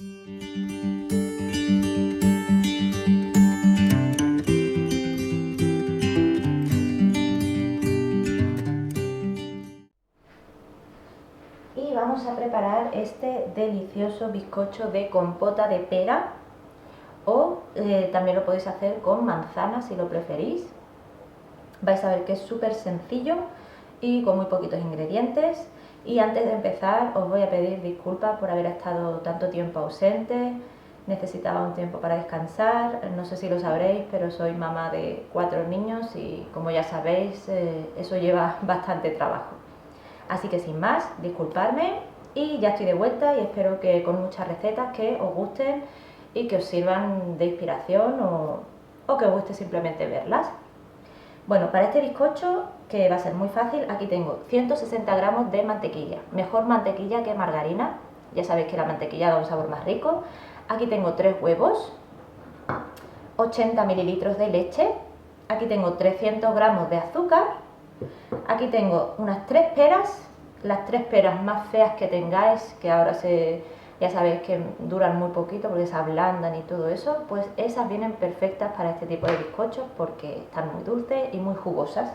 Y vamos a preparar este delicioso bizcocho de compota de pera, o también lo podéis hacer con manzana si lo preferís. Vais a ver que es súper sencillo y con muy poquitos ingredientes. Y antes de empezar os voy a pedir disculpas por haber estado tanto tiempo ausente. Necesitaba un tiempo para descansar, no sé si lo sabréis, pero soy mamá de 4 niños y, como ya sabéis, eso lleva bastante trabajo. Así que sin más, disculpadme, y ya estoy de vuelta y espero que con muchas recetas que os gusten y que os sirvan de inspiración o que os guste simplemente verlas. Bueno, para este bizcocho, que va a ser muy fácil, aquí tengo 160 gramos de mantequilla, mejor mantequilla que margarina, ya sabéis que la mantequilla da un sabor más rico. Aquí tengo 3 huevos, 80 mililitros de leche, aquí tengo 300 gramos de azúcar, aquí tengo unas 3 peras, las 3 peras más feas que tengáis, que ahora ya sabéis que duran muy poquito porque se ablandan y todo eso, pues esas vienen perfectas para este tipo de bizcochos porque están muy dulces y muy jugosas.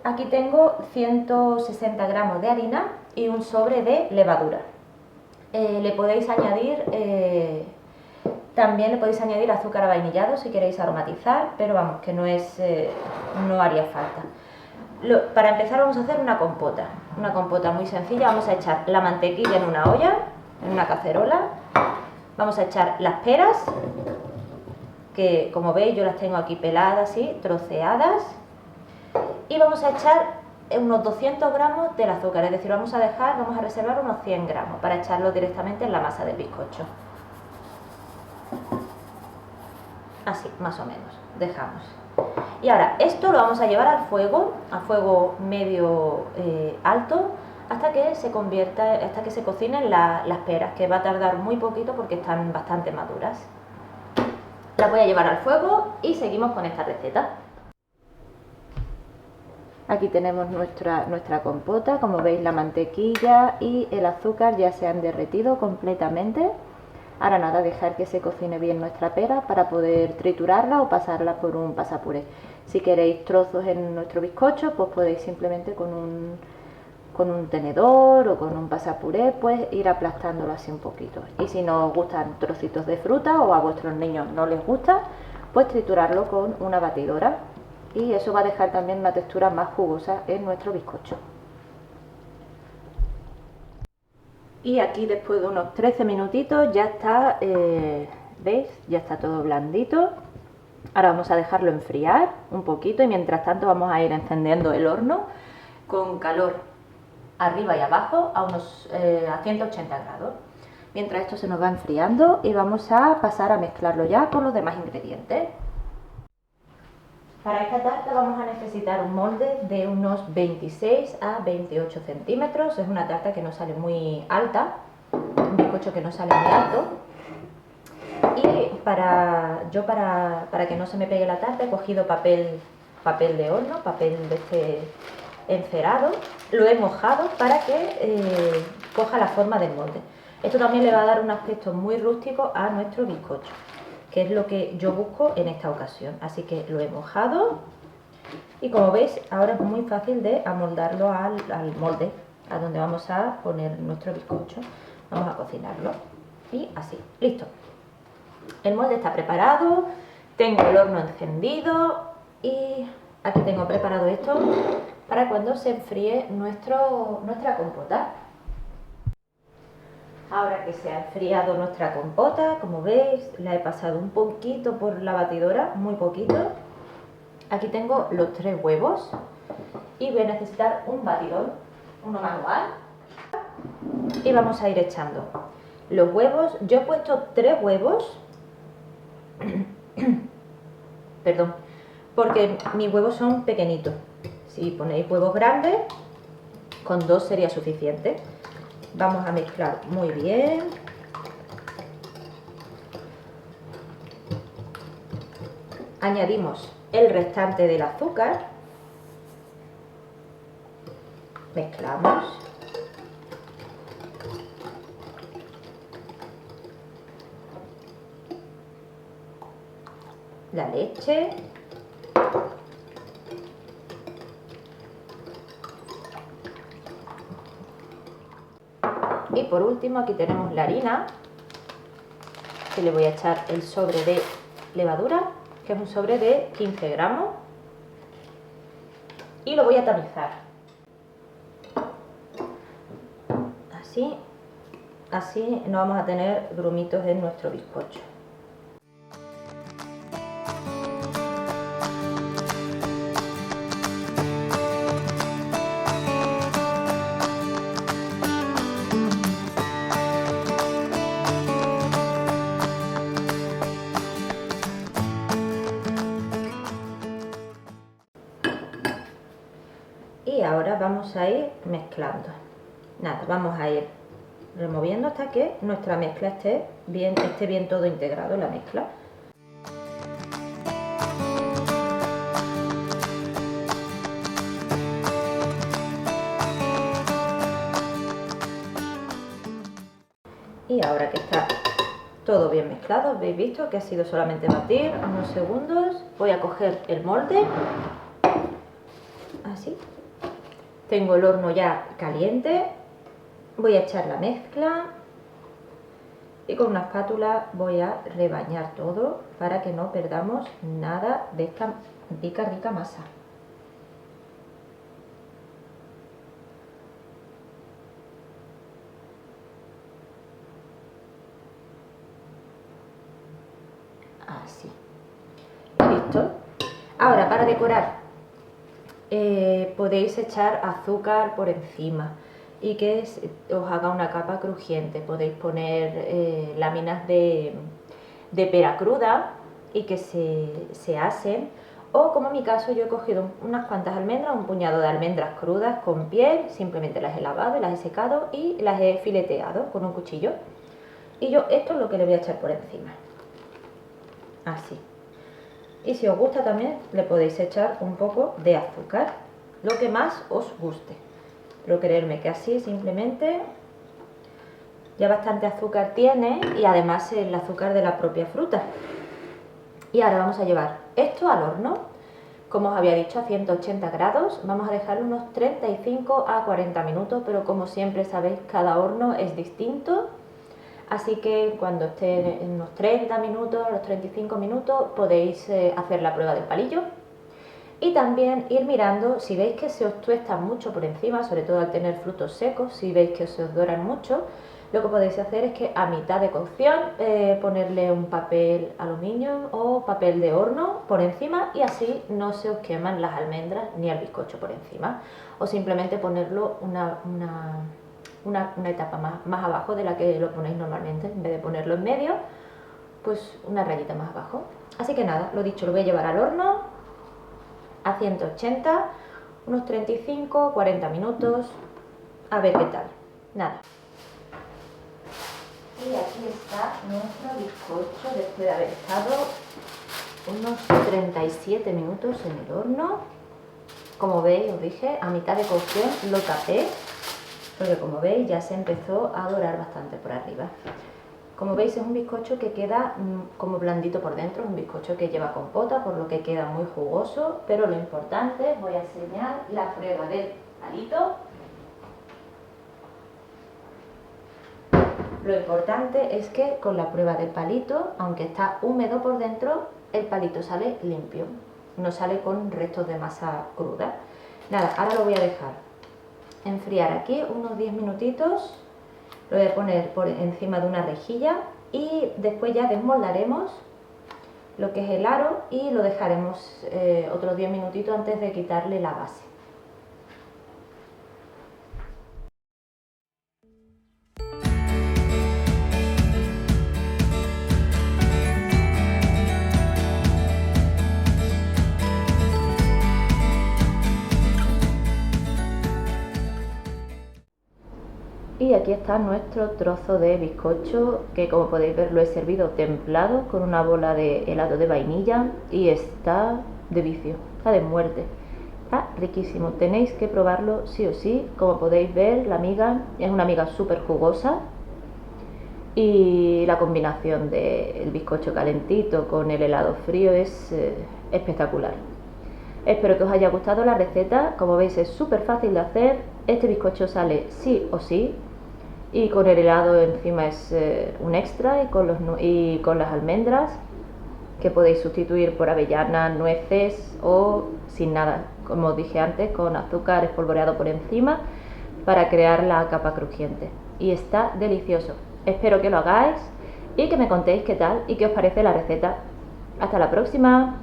Aquí tengo 160 gramos de harina y un sobre de levadura. Le podéis añadir también le podéis añadir azúcar avainillado si queréis aromatizar, pero vamos, que no haría falta. Para empezar vamos a hacer una compota muy sencilla. Vamos a echar la mantequilla en una olla, en una cacerola. Vamos a echar las peras, que como veis yo las tengo aquí peladas y troceadas. Y vamos a echar unos 200 gramos del azúcar, es decir, vamos a reservar unos 100 gramos para echarlo directamente en la masa del bizcocho. Así, más o menos, dejamos. Y ahora, esto lo vamos a llevar al fuego, a fuego medio alto, hasta que se cocinen las peras, que va a tardar muy poquito porque están bastante maduras. Las voy a llevar al fuego y seguimos con esta receta. Aquí tenemos nuestra compota, como veis la mantequilla y el azúcar ya se han derretido completamente. Ahora nada, dejar que se cocine bien nuestra pera para poder triturarla o pasarla por un pasapuré. Si queréis trozos en nuestro bizcocho, pues podéis simplemente con un tenedor o con un pasapuré, pues ir aplastándolo así un poquito. Y si no os gustan trocitos de fruta o a vuestros niños no les gusta, pues triturarlo con una batidora. Y eso va a dejar también una textura más jugosa en nuestro bizcocho. Y aquí, después de unos 13 minutitos, ya está, ¿veis? Ya está todo blandito. Ahora vamos a dejarlo enfriar un poquito y mientras tanto vamos a ir encendiendo el horno con calor arriba y abajo a 180 grados. Mientras esto se nos va enfriando, y vamos a pasar a mezclarlo ya con los demás ingredientes. Para esta tarta vamos a necesitar un molde de unos 26 a 28 centímetros. Es una tarta que no sale muy alta, un bizcocho que no sale muy alto. Y para que no se me pegue la tarta, he cogido papel de horno, papel de este encerado. Lo he mojado para que coja la forma del molde. Esto también le va a dar un aspecto muy rústico a nuestro bizcocho, que es lo que yo busco en esta ocasión. Así que lo he mojado y, como veis, ahora es muy fácil de amoldarlo al molde, a donde vamos a poner nuestro bizcocho. Vamos a cocinarlo y así, listo. El molde está preparado, tengo el horno encendido y aquí tengo preparado esto para cuando se enfríe nuestra compota. Ahora que se ha enfriado nuestra compota, como veis, la he pasado un poquito por la batidora, muy poquito. Aquí tengo los 3 huevos y voy a necesitar un batidor, uno manual. Y vamos a ir echando los huevos. Yo he puesto 3 huevos, perdón, porque mis huevos son pequeñitos. Si ponéis huevos grandes, con 2 sería suficiente. Vamos a mezclar muy bien. Añadimos el restante del azúcar. Mezclamos. la leche. Y por último aquí tenemos la harina, que le voy a echar el sobre de levadura, que es un sobre de 15 gramos. Y lo voy a tamizar. Así no vamos a tener grumitos en nuestro bizcocho. Y ahora vamos a ir mezclando. Nada, vamos a ir removiendo hasta que nuestra mezcla esté bien todo integrado en la mezcla. Y ahora que está todo bien mezclado, habéis visto que ha sido solamente batir unos segundos. Voy a coger el molde, así. Tengo el horno ya caliente. Voy a echar la mezcla y con una espátula voy a rebañar todo para que no perdamos nada de esta rica masa. Así. Listo. Ahora, para decorar, podéis echar azúcar por encima y que os haga una capa crujiente. Podéis poner láminas de pera cruda y que se asen, o como en mi caso yo he cogido unas cuantas almendras, un puñado de almendras crudas con piel, simplemente las he lavado y las he secado y las he fileteado con un cuchillo, y yo esto es lo que le voy a echar por encima, así. Y si os gusta también le podéis echar un poco de azúcar, lo que más os guste. Pero creerme que así simplemente ya bastante azúcar tiene, y además el azúcar de la propia fruta. Y ahora vamos a llevar esto al horno, como os había dicho, a 180 grados. Vamos a dejar unos 35 a 40 minutos, pero como siempre sabéis, cada horno es distinto. Así que cuando esté en unos 30 minutos, los 35 minutos, podéis hacer la prueba del palillo. Y también ir mirando, si veis que se os tuesta mucho por encima, sobre todo al tener frutos secos, si veis que se os doran mucho, lo que podéis hacer es que a mitad de cocción ponerle un papel aluminio o papel de horno por encima, y así no se os queman las almendras ni el bizcocho por encima. O simplemente ponerlo una etapa más abajo de la que lo ponéis normalmente, en vez de ponerlo en medio, pues una rayita más abajo. Así que nada, lo dicho, lo voy a llevar al horno a 180, unos 35-40 minutos, a ver qué tal. Nada. Y aquí está nuestro bizcocho después de haber estado unos 37 minutos en el horno. Como veis, os dije, a mitad de cocción lo tapé, porque como veis ya se empezó a dorar bastante por arriba. Como veis, es un bizcocho que queda como blandito por dentro, es un bizcocho que lleva compota, por lo que queda muy jugoso, pero lo importante, voy a enseñar la prueba del palito. Lo importante es que con la prueba del palito, aunque está húmedo por dentro, el palito sale limpio, no sale con restos de masa cruda. Nada, ahora lo voy a dejar enfriar aquí unos 10 minutitos. Lo voy a poner por encima de una rejilla y después ya desmoldaremos lo que es el aro y lo dejaremos otros 10 minutitos antes de quitarle la base. Y aquí está nuestro trozo de bizcocho, que como podéis ver lo he servido templado con una bola de helado de vainilla y está de vicio, está de muerte, está riquísimo. Tenéis que probarlo sí o sí. Como podéis ver, la miga es una miga súper jugosa y la combinación del bizcocho calentito con el helado frío es espectacular. Espero que os haya gustado la receta. Como veis, es súper fácil de hacer. Este bizcocho sale sí o sí, y con el helado encima es un extra, y con las almendras, que podéis sustituir por avellanas, nueces o sin nada, como os dije antes, con azúcar espolvoreado por encima para crear la capa crujiente. Y está delicioso. Espero que lo hagáis y que me contéis qué tal y qué os parece la receta. Hasta la próxima.